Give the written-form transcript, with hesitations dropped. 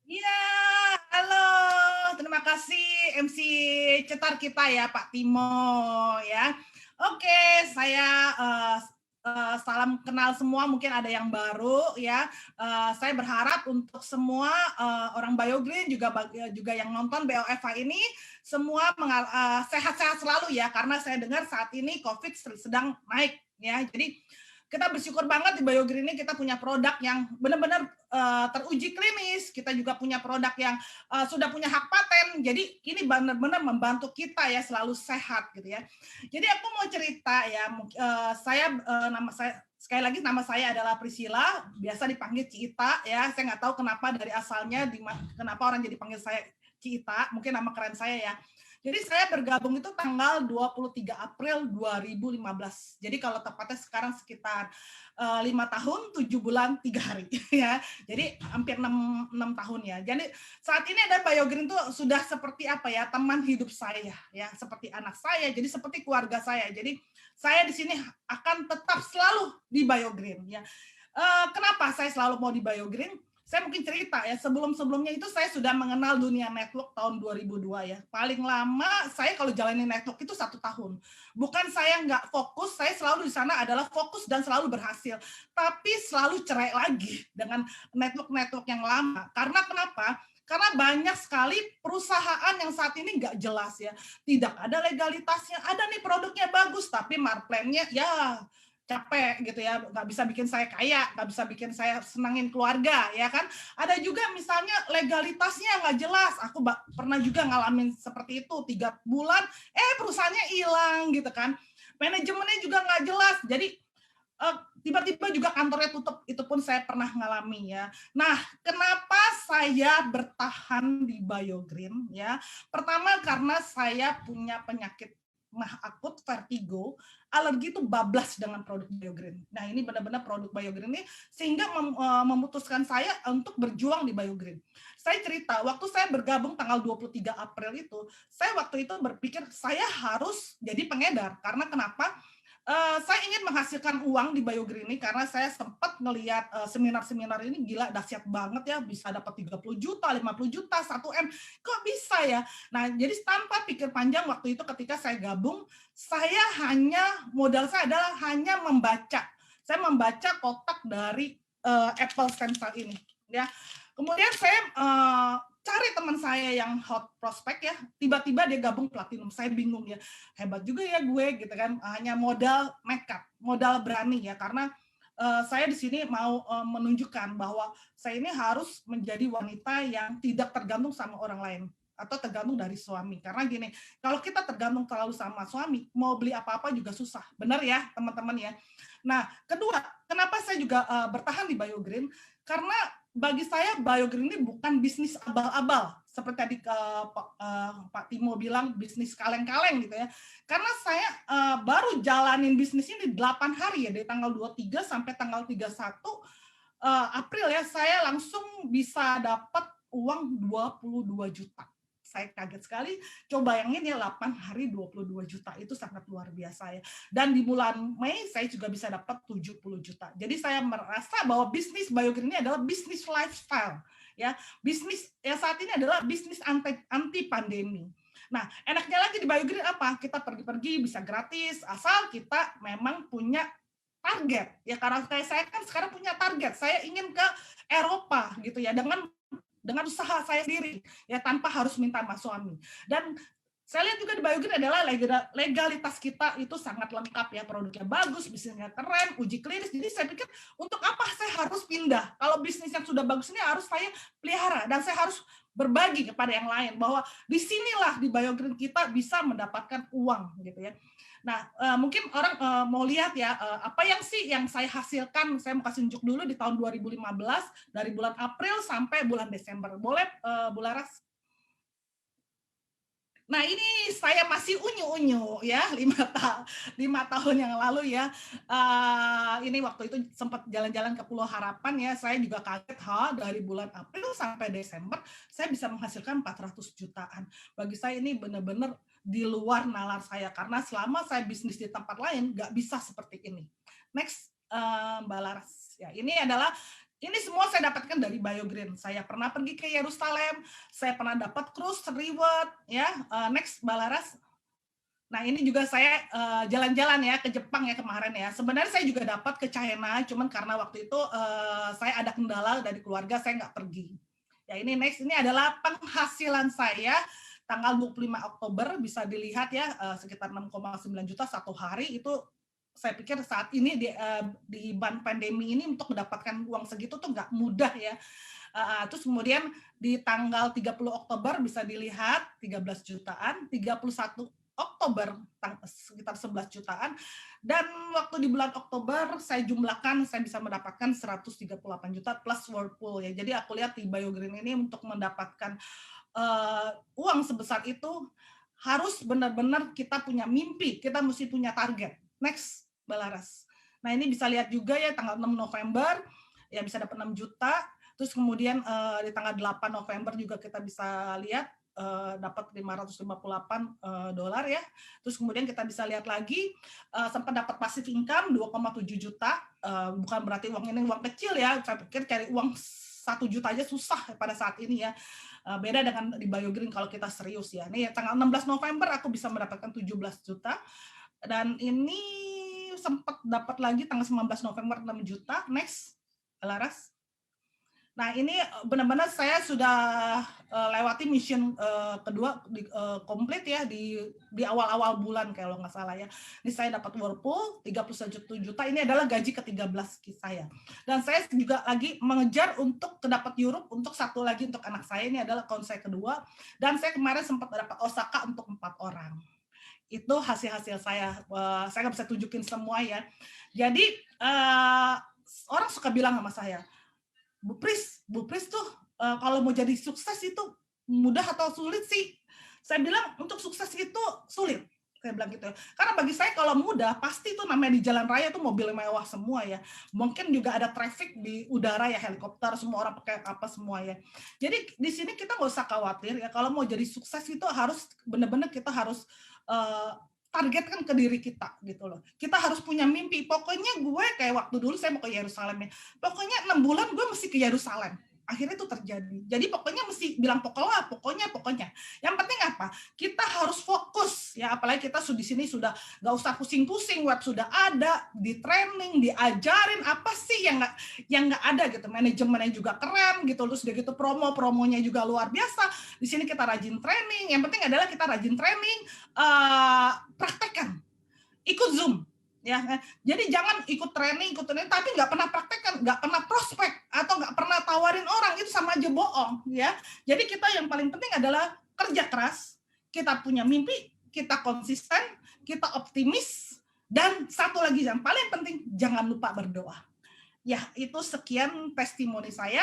Iya, halo. Terima kasih MC Cetar kita ya, Pak Timo ya. Oke, saya salam kenal semua, mungkin ada yang baru ya. Saya berharap untuk semua orang BioGreen juga yang nonton BOFH ini semua sehat-sehat selalu ya, karena saya dengar saat ini COVID sedang naik ya. Jadi kita bersyukur banget di BioGreen ini kita punya produk yang benar-benar teruji klinis, kita juga punya produk yang sudah punya hak paten, jadi ini benar-benar membantu kita ya selalu sehat gitu ya. Jadi aku mau cerita ya, nama saya sekali lagi nama saya adalah Priscilla, biasa dipanggil Ciita ya, saya nggak tahu kenapa dari asalnya, kenapa orang jadi panggil saya Ciita, mungkin nama keren saya ya. Jadi saya bergabung itu tanggal 23 April 2015. Jadi kalau tepatnya sekarang sekitar 5 tahun, 7 bulan, 3 hari ya. Jadi hampir 6 tahun ya. Jadi saat ini ada BioGreen itu sudah seperti apa ya, teman hidup saya ya, seperti anak saya, jadi seperti keluarga saya. Jadi saya di sini akan tetap selalu di BioGreen ya. Kenapa saya selalu mau di BioGreen? Saya mungkin cerita ya, sebelumnya itu saya sudah mengenal dunia network tahun 2002 ya. Paling lama saya kalau jalanin network itu 1 tahun. Bukan saya nggak fokus, saya selalu di sana adalah fokus dan selalu berhasil. Tapi selalu cerai lagi dengan network-network yang lama. Karena kenapa? Karena banyak sekali perusahaan yang saat ini nggak jelas ya. Tidak ada legalitasnya, ada nih produknya bagus, tapi marplannya ya capek gitu ya, nggak bisa bikin saya kaya, nggak bisa bikin saya senangin keluarga ya kan. Ada juga misalnya legalitasnya nggak jelas, aku pernah juga ngalamin seperti itu, 3 bulan perusahaannya hilang gitu kan, manajemennya juga nggak jelas, jadi tiba-tiba juga kantornya tutup, itu pun saya pernah ngalami ya. Nah, kenapa saya bertahan di BioGreen ya? Pertama karena saya punya penyakit mah akut, vertigo, alergi itu bablas dengan produk BioGreen. Nah, ini benar-benar produk BioGreen ini sehingga memutuskan saya untuk berjuang di BioGreen. Saya cerita, waktu saya bergabung tanggal 23 April itu, saya waktu itu berpikir saya harus jadi pengedar. Karena kenapa? Saya ingin menghasilkan uang di BioGreen ini karena saya sempat melihat seminar-seminar ini gila dahsyat banget ya, bisa dapat 30 juta, 50 juta, 1 M. Kok bisa ya? Nah, jadi tanpa pikir panjang waktu itu ketika saya gabung, modal saya adalah hanya membaca. Saya membaca kotak dari Apple stem cell ini ya. Kemudian saya cari teman saya yang hot prospect ya, tiba-tiba dia gabung platinum. Saya bingung ya, hebat juga ya gue gitu kan, hanya modal nekat, modal berani ya, karena saya di sini mau menunjukkan bahwa saya ini harus menjadi wanita yang tidak tergantung sama orang lain atau tergantung dari suami. Karena gini, kalau kita tergantung terlalu sama suami, mau beli apa-apa juga susah. Benar ya, teman-teman ya. Nah, kedua, kenapa saya juga bertahan di BioGreen? Karena bagi saya BioGreen ini bukan bisnis abal-abal seperti tadi Pak Timo bilang bisnis kaleng-kaleng gitu ya. Karena saya baru jalanin bisnis ini 8 hari ya, dari tanggal 23 sampai tanggal 31 April ya, saya langsung bisa dapat uang 22 juta. Saya kaget sekali, coba bayangin ya 8 hari 22 juta, itu sangat luar biasa ya. Dan di bulan Mei saya juga bisa dapat 70 juta. Jadi saya merasa bahwa bisnis BioGreen ini adalah bisnis lifestyle ya. Bisnis ya saat ini adalah bisnis anti pandemi. Nah, enaknya lagi di BioGreen apa? Kita pergi-pergi bisa gratis asal kita memang punya target ya, karena saya kan sekarang punya target, saya ingin ke Eropa gitu ya, dengan usaha saya sendiri ya, tanpa harus minta sama suami. Dan saya lihat juga di BioGreen adalah legalitas kita itu sangat lengkap ya, produknya bagus, bisnisnya keren, uji klinis. Jadi saya pikir untuk apa saya harus pindah kalau bisnis yang sudah bagus ini harus saya pelihara dan saya harus berbagi kepada yang lain, bahwa disinilah di BioGreen kita bisa mendapatkan uang gitu ya. Nah, mungkin orang mau lihat ya, apa yang sih yang saya hasilkan. Saya mau kasih unjuk dulu di tahun 2015, dari bulan April sampai bulan Desember. Boleh, Bu Laras? Nah, ini saya masih unyu-unyu ya, 5 tahun yang lalu ya. Ini waktu itu sempat jalan-jalan ke Pulau Harapan ya, saya juga kaget, dari bulan April sampai Desember saya bisa menghasilkan 400 jutaan. Bagi saya ini benar-benar di luar nalar saya, karena selama saya bisnis di tempat lain nggak bisa seperti ini. Next, Mbak Laras. Ya, ini adalah Ini semua saya dapatkan dari BioGreen. Saya pernah pergi ke Yerusalem, saya pernah dapat cruise reward, ya. Next, Mbak Laras. Nah, ini juga saya jalan-jalan ya ke Jepang ya kemarin ya. Sebenarnya saya juga dapat ke China, cuman karena waktu itu saya ada kendala dari keluarga, saya nggak pergi. Ya, ini next, ini adalah penghasilan saya tanggal 25 Oktober, bisa dilihat ya, sekitar 6,9 juta satu hari. Itu saya pikir saat ini di pandemi ini untuk mendapatkan uang segitu tuh nggak mudah ya. Terus kemudian di tanggal 30 Oktober bisa dilihat 13 jutaan, 31 Oktober sekitar 11 jutaan, dan waktu di bulan Oktober saya jumlahkan saya bisa mendapatkan 138 juta plus Whirlpool ya. Jadi aku lihat di BioGreen ini untuk mendapatkan uang sebesar itu harus benar-benar kita punya mimpi, kita mesti punya target. Next, Mbak Laras. Nah, ini bisa lihat juga ya tanggal 6 November ya bisa dapat 6 juta. Terus kemudian di tanggal 8 November juga kita bisa lihat dapat 558 dolar ya. Terus kemudian kita bisa lihat lagi sempat dapat passive income 2,7 juta. Bukan berarti uang ini uang kecil ya. Saya pikir cari uang 1 juta aja susah pada saat ini ya. Beda dengan di BioGreen kalau kita serius ya. Nih tanggal 16 November aku bisa mendapatkan 17 juta. Dan ini sempat dapat lagi tanggal 19 November 6 juta. Next, Laras. Nah, ini benar-benar saya sudah lewati mission kedua komplit ya di awal-awal bulan kalau nggak salah ya. Ini saya dapat Whirlpool 31 juta, ini adalah gaji ke-13 saya. Dan saya juga lagi mengejar untuk dapat Europe untuk satu lagi untuk anak saya, ini adalah akun saya kedua. Dan saya kemarin sempat dapat Osaka untuk 4 orang. Itu hasil-hasil saya nggak bisa tunjukin semua ya. Jadi orang suka bilang sama saya, Bu Pris tuh kalau mau jadi sukses itu mudah atau sulit sih? Saya bilang untuk sukses itu sulit. Saya bilang gitu. Karena bagi saya kalau mudah pasti itu namanya di jalan raya tuh mobil mewah semua ya. Mungkin juga ada traffic di udara ya, helikopter, semua orang pakai apa semua ya. Jadi di sini kita nggak usah khawatir ya. Kalau mau jadi sukses itu harus benar-benar kita harus targetkan ke diri kita gitu loh. Kita harus punya mimpi. Pokoknya gue kayak waktu dulu saya mau ke Yerusalem ya. Pokoknya 6 bulan gue mesti ke Yerusalem. Akhirnya itu terjadi. Jadi pokoknya mesti bilang pokoknya. Yang penting apa? Kita harus fokus ya. Apalagi kita di sini sudah nggak usah pusing-pusing, web sudah ada, di training, diajarin apa sih yang nggak ada gitu. Manajemennya juga keren gitu. Terus udah gitu promonya juga luar biasa. Di sini kita rajin training. Yang penting adalah kita rajin training, praktekkan, ikut Zoom. Ya, jadi jangan ikut training tapi nggak pernah praktekkan, nggak pernah prospek atau nggak pernah tawarin orang, itu sama aja bohong ya. Jadi kita yang paling penting adalah kerja keras, kita punya mimpi, kita konsisten, kita optimis, dan satu lagi yang paling penting jangan lupa berdoa. Ya, itu sekian testimoni saya.